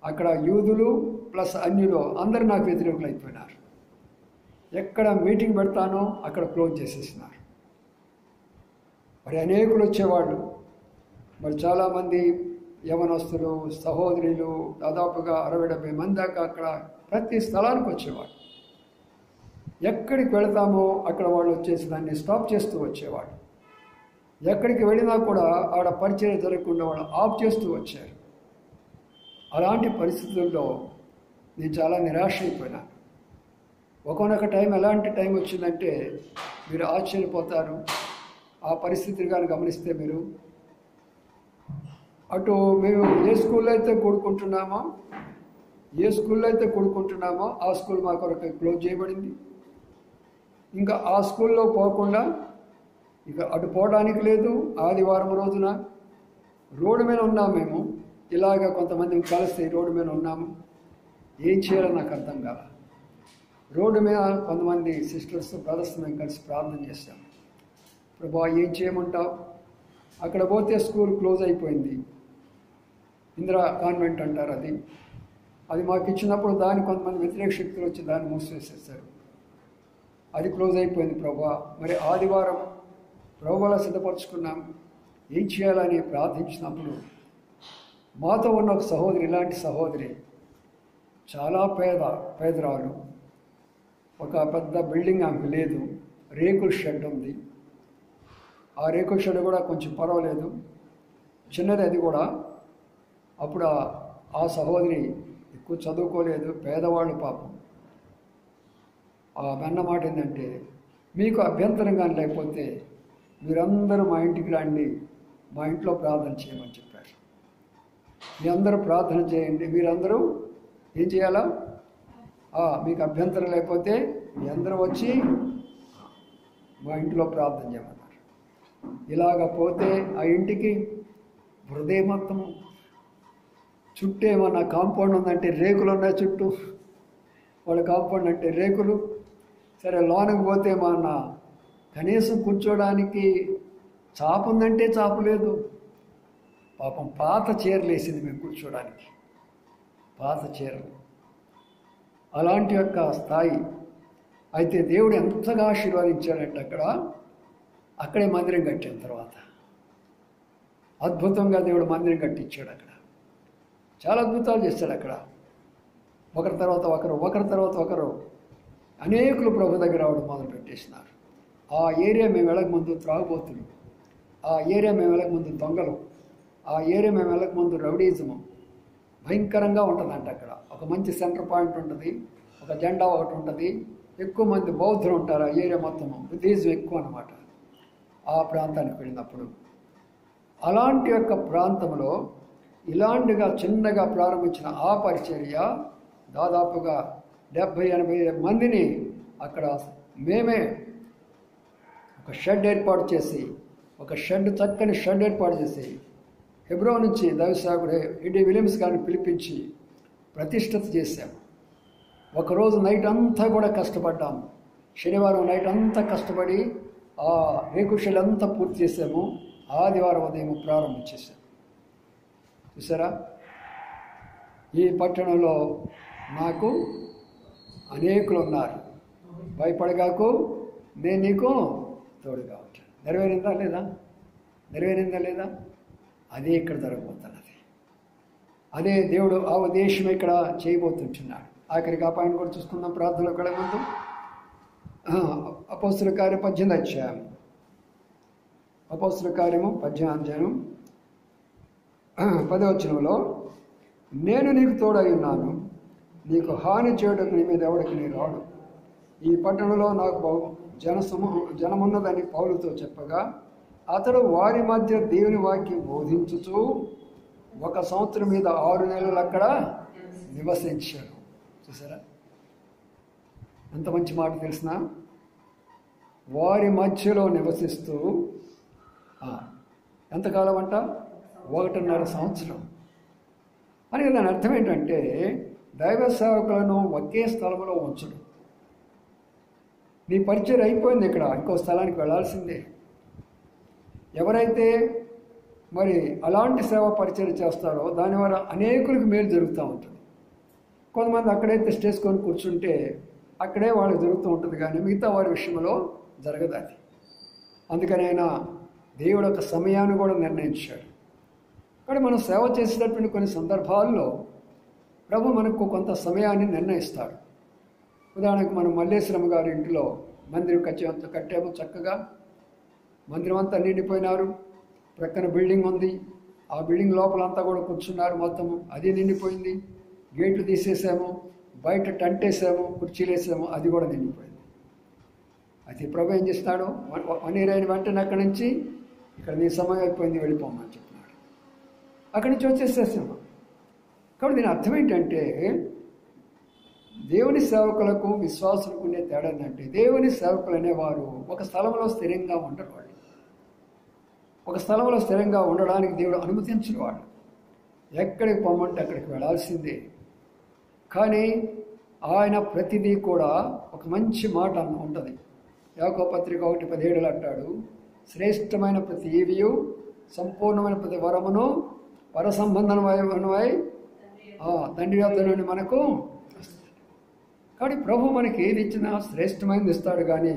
అక్కడ యూదులు ప్లస్ అన్యులు అందరూ నాకు వ్యతిరేకులు అయిపోయినారు. ఎక్కడ మీటింగ్ పెడతానో అక్కడ క్లోజ్ చేసేసినారు. మరి అనేకులు వచ్చేవాళ్ళు, మరి చాలామంది యవనస్తులు సహోదరులు దాదాపుగా 60-70 మంది దాకా అక్కడ ప్రతి స్థలానికి వచ్చేవాళ్ళు. ఎక్కడికి వెళతామో అక్కడ వాళ్ళు వచ్చేసి దాన్ని స్టాప్ చేస్తూ వచ్చేవాళ్ళు. ఎక్కడికి వెళ్ళినా కూడా ఆడ పరిచయం జరగకుండా వాళ్ళు ఆఫ్ చేస్తూ వచ్చారు. అలాంటి పరిస్థితుల్లో నేను చాలా నిరాశ అయిపోయినాను. ఒకనొక టైం ఎలాంటి టైం వచ్చిందంటే మీరు ఆశ్చర్యపోతారు. ఆ పరిస్థితిని కానీ గమనిస్తే మీరు, అటు మేము ఏ స్కూల్లో అయితే కూడుకుంటున్నామో ఆ స్కూల్ మా కొరకు క్లోజ్ చేయబడింది. ఇంకా ఆ స్కూల్లో పోకుండా ఇక అటు పోవడానికి లేదు. ఆదివారం రోజున రోడ్డు మీద ఉన్నాము మేము. ఇలాగ కొంతమంది కలిస్తే రోడ్డు మీద ఉన్నాము. ఏం చేయాలో నాకు అర్థం కాల. రోడ్డు మీద కొంతమంది సిస్టర్స్ బ్రదర్స్ మేము కలిసి ప్రార్థన చేస్తాం. ప్రభా ఏం చేయమంటావు? అక్కడ పోతే స్కూల్ క్లోజ్ అయిపోయింది. ఇందిరా కాన్వెంట్ అంటారు అది మాకు ఇచ్చినప్పుడు దాన్ని కొంతమంది వ్యతిరేక శక్తులు వచ్చి దాన్ని మూసివేసేస్తారు. అది క్లోజ్ అయిపోయింది ప్రభా. మరి ఆదివారం ప్రభువులా సిద్ధపరచుకున్నాం, ఏం చేయాలని ప్రార్థించినప్పుడు మాతో ఉన్న ఒక సహోదరి, ఇలాంటి సహోదరి చాలా పేదరాలు, ఒక పెద్ద బిల్డింగ్ ఆమెకు లేదు, రేకుల షెడ్ ఉంది. ఆ రేకుల షెడ్ కూడా కొంచెం పర్వాలేదు, చిన్నది అది కూడా. అప్పుడు ఆ సహోదరి ఎక్కువ చదువుకోలేదు, పేదవాళ్ళు పాపం. ఆ అన్నమాట ఏంటంటే, మీకు అభ్యంతరం కానీ లేకపోతే మీరందరూ మా ఇంటికి రండి, మా ఇంట్లో ప్రార్థన చేయమని చెప్పారు. మీ అందరూ ప్రార్థన చేయండి, మీరందరూ ఏం చేయాలా? మీకు అభ్యంతరం లేకపోతే మీ అందరూ వచ్చి మా ఇంట్లో ప్రార్థన చేయమన్నారు. ఇలాగ పోతే ఆ ఇంటికి హృదయం మొత్తము చుట్టూ ఏమన్నా కాంపౌండ్ ఉందంటే రేకులు ఉన్నాయి చుట్టూ. వాళ్ళ కాంపౌండ్ అంటే రేకులు. సరే లోనకి పోతే ఏమన్నా కనీసం కూర్చోడానికి చాప ఉందంటే చాప లేదు. పాపం పాత చీరలు వేసింది మేము కూర్చోడానికి, పాత చీరలు. అలాంటి యొక్క స్థాయి. అయితే దేవుడు ఎంతగా ఆశీర్వదించాడంటే అక్కడే మందిరం కట్టిన తర్వాత అద్భుతంగా దేవుడు మందిరం కట్టించాడు. అక్కడ చాలా అద్భుతాలు చేస్తాడు. అక్కడ ఒకరి తర్వాత ఒకరు అనేకులు ప్రభు దగ్గర రావడం మొదలు పెట్టేసినారు. ఆ ఏరియా మేము వెళ్ళకముందు త్రాగుబోతులు, ఆ ఏరియా మేము వెళ్ళకముందు దొంగలు, ఆ ఏరియా మేము వెళ్ళకముందు రౌడీజము భయంకరంగా ఉంటుందంట. అక్కడ ఒక మంచి సెంటర్ పాయింట్ ఉంటుంది, ఒక జెండా ఒకటి ఉంటుంది, ఎక్కువ మంది బౌద్ధులు ఉంటారు. ఆ ఏరియా మొత్తము బుద్ధిజం ఎక్కువ అన్నమాట. ఆ ప్రాంతానికి వెళ్ళినప్పుడు అలాంటి యొక్క ప్రాంతంలో ఇలాంటిగా చిన్నగా ప్రారంభించిన ఆ పరిచర్య దాదాపుగా 70-80 మందిని అక్కడ మేమే ఒక షెడ్ ఏర్పాటు చేసి, చక్కని షెడ్ ఏర్పాటు చేసి హెబ్రోన్ నుంచి దైవసేవకుడు ఎడి విలియమ్స్ గారిని పిలిపించి ప్రతిష్ఠిత చేశాము. ఒకరోజు నైట్ అంతా కూడా కష్టపడ్డాము. శనివారం నైట్ అంతా కష్టపడి ఆ రేకు షెడ్ అంతా పూర్తి చేసాము. ఆదివారం ఉదయం ప్రారంభించేసాము. చూసారా, ఈ పట్టణంలో నాకు అనేకులు ఉన్నారు. భయపడగాకు, నేను నీకు తోడుగా ఉంటాను. నెరవేరిందా లేదా? అదే ఇక్కడ జరగబోతున్నది. అదే దేవుడు ఆ ఉద్దేశం ఇక్కడ చేయబోతుంటున్నాడు. ఆఖరికి ఆ పాయింట్ కూడా చూసుకున్నాం ప్రార్థనలో కూడా ముందు. అపోస్తుల కార్యం 18 అధ్యాయం, అపోస్తుల కార్యము 18 అధ్యాయం 10వ వచనంలో, నేను నీకు తోడై ఉన్నాను, నీకు హాని చేయడానికి నీ మీద ఎవడికి నీ రాడు. ఈ పట్టణంలో నాకు జనమున్నదని పౌలుతో చెప్పగా, అతడు వారి మధ్య దేవుని వాక్యం బోధించుచూ 1 సంవత్సరం మీద 6 నెలలు అక్కడ నివసించాడు. చూసారా ఎంత మంచి మాట తెలిసిన, వారి మధ్యలో నివసిస్తూ ఎంతకాలం అంట? 1.5 సంవత్సరం. అని దాని అర్థం ఏంటంటే దైవ సేవకులను ఒకే స్థలంలో ఉంచడం. నీ పరిచయం అయిపోయింది, ఇక్కడ ఇంకో స్థలానికి వెళ్ళాల్సిందే. ఎవరైతే మరి అలాంటి సేవ పరిచయం చేస్తారో దానివల్ల అనేకులకు మేలు జరుగుతూ ఉంటుంది. కొంతమంది అక్కడైతే స్టేజ్కొని కూర్చుంటే అక్కడే వాళ్ళకి జరుగుతూ ఉంటుంది, కానీ మిగతా వారి విషయంలో జరగదు అది. అందుకని ఆయన దేవుడు ఒక సమయాన్ని కూడా నిర్ణయించాడు. కానీ మనం సేవ చేసేటటువంటి కొన్ని సందర్భాల్లో ప్రభు మనకు కొంత సమయాన్ని నిర్ణయిస్తాడు. ఉదాహరణకు మనం మల్లేశ్వరం గారి ఇంటిలో మందిరం కట్టాము, చక్కగా మందిరం అంతా నిండిపోయినారు. ప్రక్కన బిల్డింగ్ ఉంది, ఆ బిల్డింగ్ లోపలంతా కూడా కూర్చున్నారు, మొత్తము అది నిండిపోయింది. గేట్లు తీసేసాము, బయట టెంట్ వేసాము, కుర్చీలు వేసాము, అది కూడా నిండిపోయింది. అయితే ప్రభు ఏం చేస్తున్నాడు, 1 year అయిన వెంటనే అక్కడి నుంచి ఇక్కడ నీ సమయం అయిపోయింది వెళ్ళిపోమని చెప్తున్నాడు. అక్కడి నుంచి వచ్చేసేసాము. కాబట్టి దీని అర్థం ఏంటంటే దేవుని సేవకులకు విశ్వాసులకు ఉండే తేడా ఏంటంటే దేవుని సేవకులు అనేవారు ఒక స్థలంలో స్థిరంగా ఉండరు. వాళ్ళు ఒక స్థలంలో స్థిరంగా ఉండడానికి దేవుడు అనుమతించిన వాళ్ళు. ఎక్కడికి పొమ్మంటే అక్కడికి వెళ్ళాల్సిందే. కానీ ఆయన ప్రతిదీ కూడా ఒక మంచి మాట ఉంటుంది. యాకోబు పత్రిక 1:17 అంటాడు, శ్రేష్టమైన ప్రతి ఈవియు సంపూర్ణమైన ప్రతి వరమును పరసంబంధమై తండ్రి వద్ద నుండి మనకు. కాబట్టి ప్రభు మనకి ఏది ఇచ్చినా శ్రేష్టమైనది ఇస్తాడు, కానీ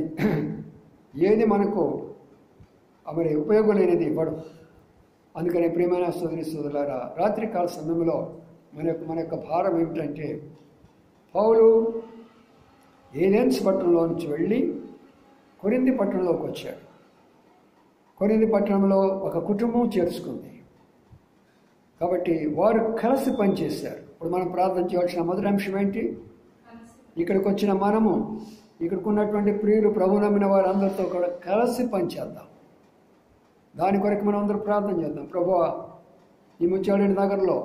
ఏది మనకు మరి ఉపయోగం లేనిది ఇవ్వడు. అందుకని ప్రియమైన సోదరులారా, రాత్రికాల సమయంలో మన యొక్క భారం ఏమిటంటే, పౌలు ఏథెన్స్ పట్టణంలో నుంచి వెళ్ళి కొరింథీ పట్టణంలోకి వచ్చాడు. కొరింథీ పట్టణంలో ఒక కుటుంబం చేర్చుకుంది. కాబట్టి వారు కలిసి పనిచేశారు. ఇప్పుడు మనం ప్రార్థన చేయవలసిన మొదటి అంశం ఏంటి? ఇక్కడికి వచ్చిన మనము, ఇక్కడికి ఉన్నటువంటి ప్రియులు, ప్రభు నమ్మిన వారందరితో కూడా కలిసి పనిచేద్దాం. దాని కొరకు మనం అందరూ ప్రార్థన చేద్దాం. ప్రభువా, ఈ ముత్యాలూరు నగర్లో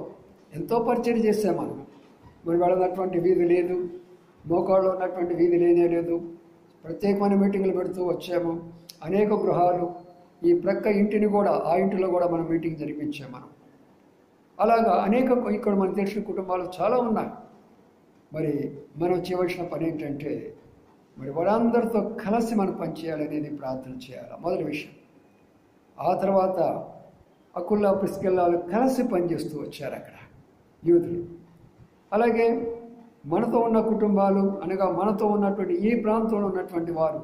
ఎంతో పరిచయం చేసాం మనం. వెళ్ళినటువంటి వీధి లేదు, మోకాళ్ళలో ఉన్నటువంటి వీధి లేనే లేదు. ప్రత్యేకమైన మీటింగ్లు పెడుతూ వచ్చాము. అనేక గృహాలు, ఈ ప్రక్క ఇంటిని కూడా, ఆ ఇంటిలో కూడా మనం మీటింగ్ జరిపించాము మనం. అలాగా అనేక ఇక్కడ మనకు తెలిసిన కుటుంబాలు చాలా ఉన్నాయి. మరి మనం చేయవలసిన పని ఏంటంటే, మరి వారందరితో కలిసి మనం పనిచేయాలనేది ప్రార్థన చేయాలి, మొదటి విషయం. ఆ తర్వాత అకుల్లా, ప్రిస్కిల్లాలు కలిసి పనిచేస్తూ వచ్చారు అక్కడ యూదులు. అలాగే మనతో ఉన్న కుటుంబాలు, అనగా మనతో ఉన్నటువంటి ఈ ప్రాంతంలో ఉన్నటువంటి వారు,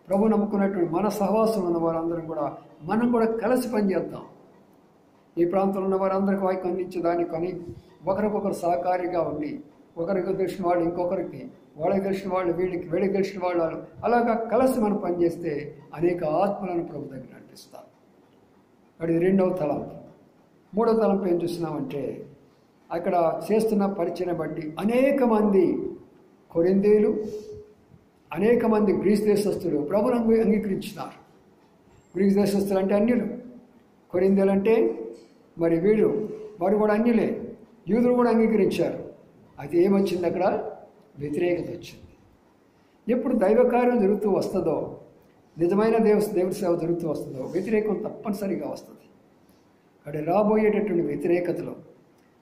ప్రభు నమ్ముకున్నటువంటి మన సహవాసంలో ఉన్న వారందరం కూడా మనం కూడా కలిసి పనిచేద్దాం. ఈ ప్రాంతంలో ఉన్న వారందరికీ వాక్యం అందించేదాన్ని కొని ఒకరికొకరు సహకారిగా ఉండి, ఒకరికి తెలిసిన వాళ్ళు ఇంకొకరికి, వాళ్ళకి తెలిసిన వాళ్ళు వీళ్ళకి, వీళ్ళకి తెలిసిన వాళ్ళు, అలాగా కలిసి మనం పనిచేస్తే అనేక ఆత్మలను ప్రభు దగ్గర నడిపిస్తాం. అది 2వ తలంపు. 3వ తలంపు ఏం చూస్తున్నామంటే, అక్కడ చేస్తున్న పరిచయం బట్టి అనేక మంది కొరింథీయులు, అనేక మంది గ్రీస్ దేశస్తులు ప్రభువును అంగీకరించినారు. గ్రీస్ దేశస్తులు అంటే అన్యులు, కొరింథీయులు అంటే మరి వారు కూడా అన్యులే. యూదులు కూడా అంగీకరించారు. అయితే ఏమొచ్చింది, అక్కడ వ్యతిరేకత వచ్చింది. ఎప్పుడు దైవకార్యం జరుగుతూ వస్తుందో, నిజమైన దేవుడి సేవ జరుగుతూ వస్తుందో, వ్యతిరేకం తప్పనిసరిగా వస్తుంది. అక్కడ రాబోయేటటువంటి వ్యతిరేకతలో,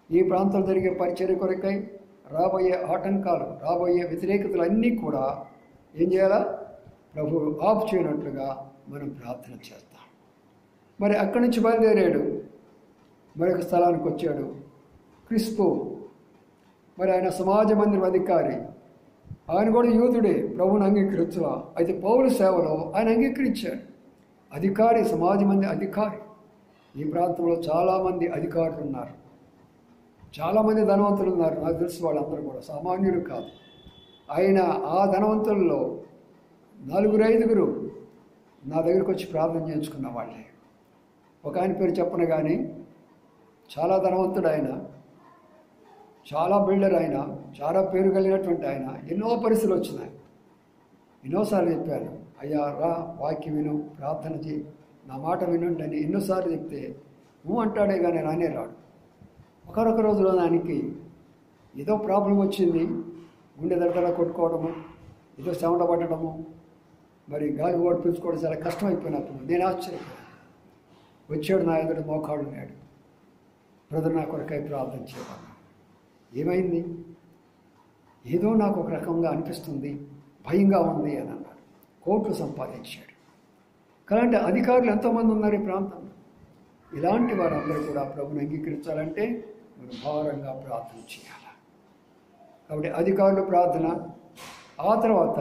ఈ ప్రాంతంలో జరిగే పరిచర్య కొరకై రాబోయే ఆటంకాలు, రాబోయే వ్యతిరేకతలు అన్నీ కూడా ఏం చేయాలా? ప్రభు ఆఫ్ చేయనట్లుగా మనం ప్రార్థన చేస్తాం. మరి అక్కడి నుంచి బయలుదేరాడు, మరొక స్థలానికి వచ్చాడు. క్రిస్పు, మరి ఆయన సమాజ మందిరం అధికారి, ఆయన కూడా యూదుడే, ప్రభువుని అంగీకరించలా. అయితే పౌలు సేవలో ఆయన అంగీకరించాడు. అధికారి, సమాజ మందిర అధికారి. ఈ ప్రాంతంలో చాలామంది అధికారులు ఉన్నారు, చాలామంది ధనవంతులు ఉన్నారు. నాకు తెలుసు వాళ్ళందరూ కూడా సామాన్యులు కాదు. ఆయన ఆ ధనవంతుల్లో 4-5 నా దగ్గరికి వచ్చి ప్రార్థన చేయించుకున్న వాళ్ళే. ఒక ఆయన పేరు చెప్పను కానీ చాలా ధనవంతుడు ఆయన, చాలా బిల్డర్ ఆయన, చాలా పేరు కలిగినటువంటి ఆయన. ఎన్నో పరిస్థితులు వచ్చినాయి. ఎన్నోసార్లు చెప్పాను, అయ్యా రా, వాక్యం విను, ప్రార్థన చేయి, నా మాట వినండి అని ఎన్నోసార్లు చెప్తే నువ్వు అంటాడే కానీ రానే రాడు. ఒకరొక రోజులో దానికి ఏదో ప్రాబ్లం వచ్చింది, గుండె దడదడ కొట్టుకోవడము, ఏదో చెమట పట్టడము, మరి గాలి ఓడి పీల్చుకోవడం చాలా కష్టమైపోయినప్పుడు నేను ఆశ్చర్యపోయాను. వచ్చాడు నా ఎదుట మోకాడు ఉన్నాడు. బ్రదర్, నా కొరకై ప్రార్థన చేయమన్నా. ఏమైంది? ఏదో నాకు ఒక రకంగా అనిపిస్తుంది, భయంగా ఉంది అని అన్నాడు. కోట్లు సంపాదించాడు. అలాంటి అధికారులు ఎంతోమంది ఉన్నారు ఈ ప్రాంతంలో. ఇలాంటి వారందరూ కూడా ప్రభుని అంగీకరించాలంటే మనం భారంగా ప్రార్థన చేయాలి. కాబట్టి అధికారులు ప్రార్థన, ఆ తర్వాత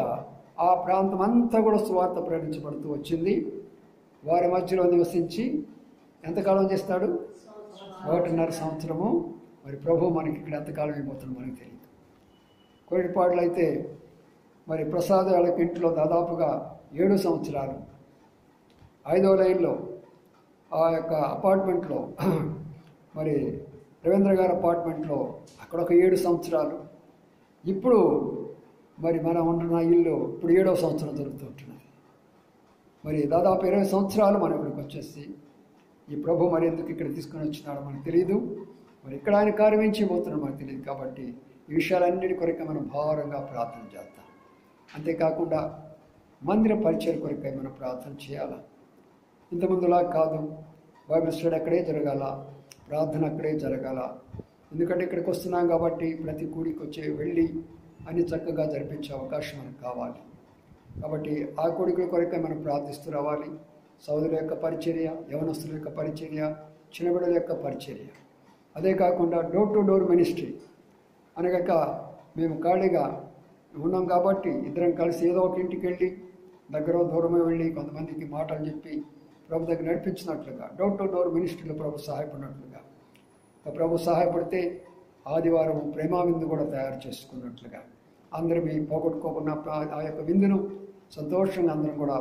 ఆ ప్రాంతం అంతా కూడా సువార్త ప్రకటించబడుతూ వచ్చింది. వారి మధ్యలో నివసించి ఎంతకాలం చేస్తాడు? 1.5 సంవత్సరము. మరి ప్రభు మనకి ఇక్కడ ఎంతకాలం అయిపోతుందో మనకు తెలియదు. కోడిపాడులో అయితే మరి ప్రసాద్ వాళ్ళకి ఇంట్లో దాదాపుగా 7 సంవత్సరాలు, 5వ లైన్లో ఆ యొక్క అపార్ట్మెంట్లో మరి రవీంద్ర గారి అపార్ట్మెంట్లో అక్కడ ఒక 7 సంవత్సరాలు. ఇప్పుడు మరి మనం ఉంటున్న ఇల్లు ఇప్పుడు 7వ సంవత్సరం జరుగుతుంటున్నది. మరి దాదాపు 20 సంవత్సరాలు మనం ఇక్కడికి వచ్చేసి ఈ ప్రభు మరి ఎందుకు ఇక్కడ తీసుకొని వచ్చినాడో మనకు తెలియదు. మరి ఇక్కడ ఆయన కార్యం ఏం చేయబోతున్నాడో మనకు తెలియదు. కాబట్టి ఈ విషయాలన్నిటి కొరకే మనం భారంగా ప్రార్థన చేద్దాం. అంతేకాకుండా మందిర పరిచయం కొరకై మనం ప్రార్థన చేయాలి. ఇంతకుముందులా కాదు, బైబిల్ స్టడీ అక్కడే జరగాల, ప్రార్థన అక్కడే జరగాల. ఎందుకంటే ఇక్కడికి వస్తున్నాం కాబట్టి ప్రతి కూడికి వచ్చే వెళ్ళి అన్ని చక్కగా జరిపించే అవకాశం మనకు కావాలి. కాబట్టి ఆ కోరికల కొరకే మనం ప్రార్థిస్తూ రావాలి. సోదరుల యొక్క పరిచర్య, యవనస్తుల యొక్క పరిచర్య, చిన్నబిడ్డల యొక్క పరిచర్య, అదే కాకుండా డోర్ టు డోర్ మినిస్ట్రీ అనగా మేము ఖాళీగా ఉన్నాం కాబట్టి ఇద్దరం కలిసి ఏదో ఒక ఇంటికి వెళ్ళి దగ్గర దూరమే వెళ్ళి కొంతమందికి మాటలు చెప్పి ప్రభు దగ్గర నడిపించినట్లుగా డోర్ టు డోర్ మినిస్ట్రీలో ప్రభు సహాయపడినట్లుగా, ప్రభు సహాయపడితే ఆదివారం ప్రేమ విందు కూడా తయారు చేసుకున్నట్లుగా అందరం ఈ పోగొట్టుకోకుండా ఆ యొక్క విందును సంతోషంగా అందరం కూడా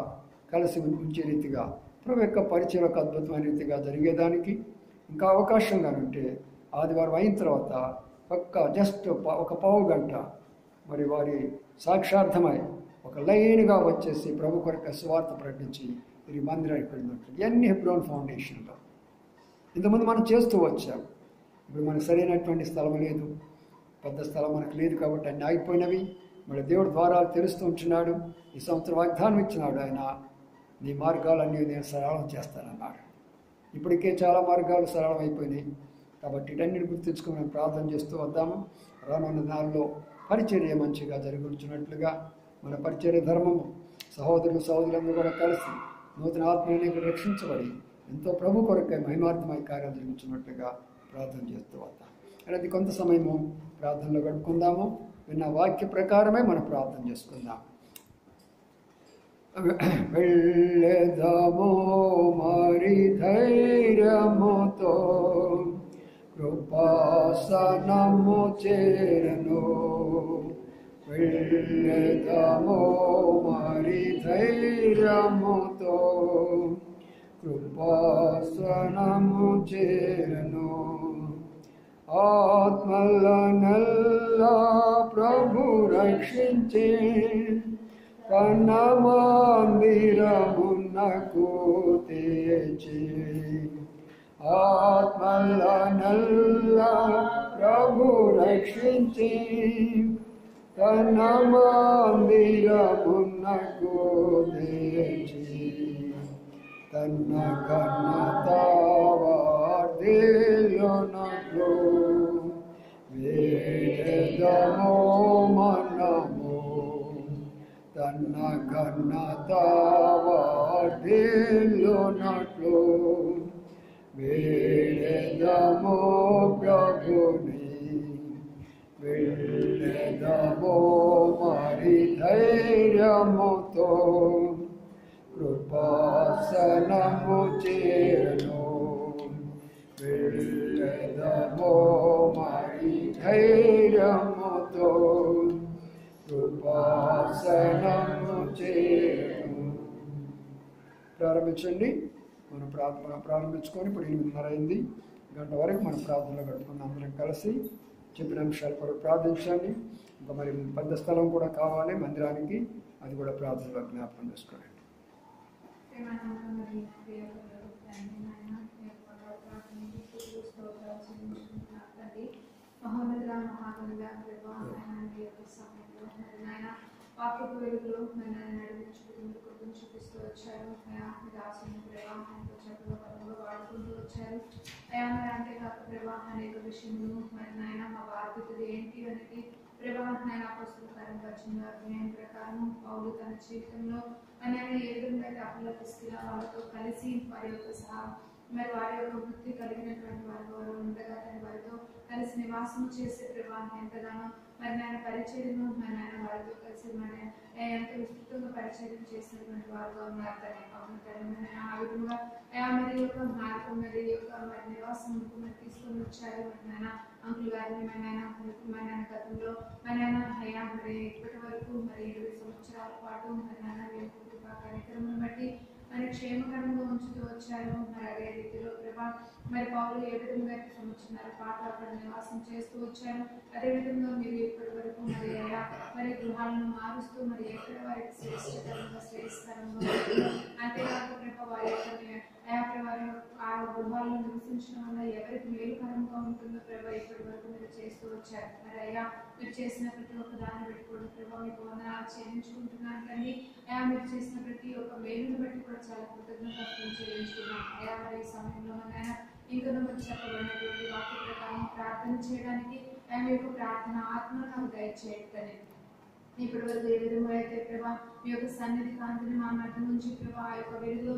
కలిసి ఉంచే రీతిగా ప్రభు యొక్క పరిచయం ఒక అద్భుతమైన రీతిగా జరిగేదానికి ఇంకా అవకాశంగా ఉంటే ఆదివారం అయిన తర్వాత జస్ట్ ఒక పావు గంట మరి వారి సాక్షార్థమై ఒక లైన్గా వచ్చేసి ప్రభు కొరకు సువార్త ప్రకటించి ఇది మందిరానికి వెళ్ళినట్లు ఇవన్నీ హెబ్రోన్ ఫౌండేషన్లో ఇంతకుముందు మనం చేస్తూ వచ్చాం. ఇప్పుడు మనకు సరైనటువంటి స్థలం లేదు, పెద్ద స్థలం మనకు లేదు కాబట్టి అన్నీ ఆగిపోయినవి. మళ్ళీ దేవుడు ద్వారాలు తెరుస్తూ ఉంటున్నాడు. ఈ సంవత్సరం వాగ్దానం ఇచ్చినాడు ఆయన, నీ మార్గాలన్నీ నేను సరళం చేస్తానన్నాడు. ఇప్పటికే చాలా మార్గాలు సరళం అయిపోయినాయి. కాబట్టి ఇటన్నిటి గుర్తించుకుని మనం ప్రార్థన చేస్తూ వద్దాము. రానున్న దినాల్లో పరిచర్య మంచిగా జరుగుతున్నట్లుగా మన పరిచర్య ధర్మము సహోదరులందరూ కూడా కలిసి నూతన ఆత్మీయుని రక్షించబడి ఎంతో ప్రభు కొరకై మహిమార్థమై కార్యాలు జరుగుతున్నట్లుగా ప్రార్థన చేస్తూ వద్దాం. అనేది కొంత సమయము ప్రార్థనలో గడుపుకుందాము. విన్న వాక్య ప్రకారమే మనం ప్రార్థన చేసుకుందాం. వెళ్ళెదము మరి ధైర్యముతో కృపాసనము చేరను. వెళ్ళెదము మరి ధైర్యముతో కృపాసనము చేరను. ఆత్మలనల్లా ప్రభు రక్షించే కన్న మందిరమునకు తెచ్చి. ఆత్మలనల్లా ప్రభు రక్షించి కన్న మందిరమునకు తెచ్చి. తన్న కన్నతావార్దేలునట్లు వేదము మనము. తన్న కన్నతావార్దేలునట్లు వేదము ప్రభుని. వెళ్ళెదము మరి ధైర్యముతో కృపాసనము చేరను. వెళ్ళెదము మరి ధైర్యముతో కృపాసనము చేరను. ప్రారంభించండి. మనం ప్రార్థన ప్రారంభించుకొని ఇప్పుడు 8:30 అయింది. గంట వరకు మన ప్రార్థనలో గడుపుకున్న అందరం కలిసి చెప్పిన అంశాలు కూడా ప్రార్థించండి. ఇంకా మరి పెద్ద స్థలం కూడా కావాలి మందిరానికి, అది కూడా ప్రార్థనలో జ్ఞాపకం చేసుకోండి. వాక్యపు వెలుగులో నన్ను నడిపించుకుంటూ చూపిస్తూ వచ్చారు. అయా మీ దాసుని ప్రవాహంతో చక్కగా పనులు వాడుకుంటూ వచ్చారు. అయా మరి అంతేకాక ప్రవాహం అనేక విషయంలో మరి నాయన మా బాధ్యతలు ఏంటి అనేది ప్రభా నాయన అపోస్తల కార్యం 18వ అధ్యాయం ప్రకారం పౌలు తన జీవితంలో ఆయన ఏ విధంగా అయితే అపోలో ప్రిస్కిలా వాళ్ళతో కలిసి వారి యొక్క మరి వారి యొక్క వృత్తి కలిగినటువంటి వారు ఉండగా వారితో కలిసి నివాసం చేసే ప్రభా ఎంతగానో మరి నాయన పరిచర్యను మరి నాయన వారితో కలిసి మరి ఎంతో విస్తృతంగా పరిచర్యను చేసినటువంటి వారుగా ఉన్నారు తల్లి. అవును తల్లి, ఆ విధంగా మరి యొక్క మార్గం మరి యొక్క మరి నివాసం మరి తీసుకొని వచ్చారు మరి నాయన అంకుల్ గారిని మరి నాయన గతంలో మరి నాయన అయ్యా మరి ఇప్పటి వరకు మరి 20 సంవత్సరాల పాటు మరి నాయన కృపా కార్యక్రమం బట్టి మరి క్షేమకరంగా ఉంచుతూ వచ్చారు. మరి అదే రీతిలో ప్రభా మరి పౌలు ఏ విధంగా అయితే సంవత్సరాల పాటు అక్కడ నివాసం చేస్తూ వచ్చారు, అదేవిధంగా మీరు ఇప్పటి వరకు మరి అయ్యా మరి గృహాలను మారుస్తూ మరి ఎక్కడ వారికి శ్రేష్టకరంగా అంతేకాక ప్రభా వారి యొక్క వారి ఆ గృహాలను నివసించడం వల్ల ఎవరికి మేలుకరంగా ఉంటుందో ప్రభా ఇప్పటి వరకు మీరు చేస్తూ వచ్చారు. మరి అయ్యా మీరు చేసిన ప్రతి ఒక్క దాన్ని బట్టి కూడా ప్రభా మీకు వందనాలు చెల్లించుకుంటున్నాను. కానీ అయ్యా మీరు చేసిన ప్రతి ఒక్క మేలును బట్టి కూడా చాలా కృతజ్ఞతలు చెల్లించుకున్నాం. అయ్యా మరి ఈ సమయంలో మన ఇంకా మరి చెప్పబడినటువంటి వాక్య ప్రకారం ప్రార్థన చేయడానికి మీ యొక్క ప్రార్థన ఆత్మను నాకు దయచేయండి. ఇప్పటి వరకు ఏ విధంగా అయితే ప్రభా మీ యొక్క సన్నిధి కాంతిని మా మధ్య నుంచి ప్రభా ఆ యొక్క వెలుగులో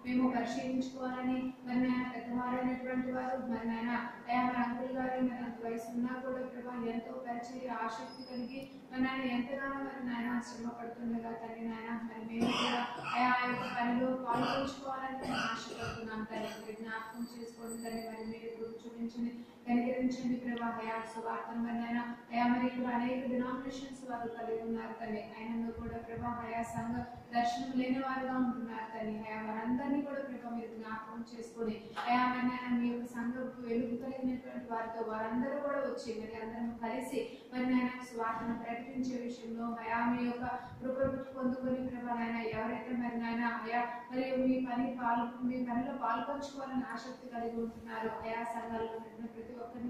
మేము పరిశీలించుకోవాలని మరి నాయన పెద్దవారైనటువంటి వారు మరి నాయన అయా మరి అంకుల్ గారు మరి అంత వయసు ఉన్నా కూడా ప్రభా ఎంతో పరిచర్య ఆసక్తి కలిగి మరి నాయన ఎంతగానో మరి నాయన శ్రమ పడుతుండగా తల్లి నాయన మరి మేము కూడా అయా ఆ యొక్క పనిలో పాల్గొంచుకోవాలని మేము ఆశపడుతున్నాం. తల్లి జ్ఞాపకం చేసుకోండి తల్లి, మరి మీరు ఇప్పుడు చూపించండి, కనికరించండి ప్రభా. అయా సువార్తను మరి నాయన అయా మరి ఇప్పుడు అనేక డినామినేషన్స్ వారు కలిగి ఉన్నారు తల్లి. అయినందుకు కూడా ప్రభా అయా సంఘ దర్శనం లేని వారుగా ఉంటున్నారు తల్లి. అయా వారందరినీ కూడా ప్రభా మీరు జ్ఞాపకం చేసుకొని అయా మరి నాయన మీ యొక్క సంఘకు వెలుగు కలిగినటువంటి వారితో వారందరూ కూడా వచ్చి మరి అందరం కలిసి మరి నాయన స్వార్థను ప్రకటించే విషయంలో అయా మీ యొక్క కృపను పొందుకొని ప్రభా నాయన ఎవరైతే మరి నాయన అయా మరి మీ పనిలో పాల్పంచుకోవాలని ఆసక్తి కలిగి ఉంటున్నారు అయా సంఘాల్లో ప్రతి ఒక్కరిని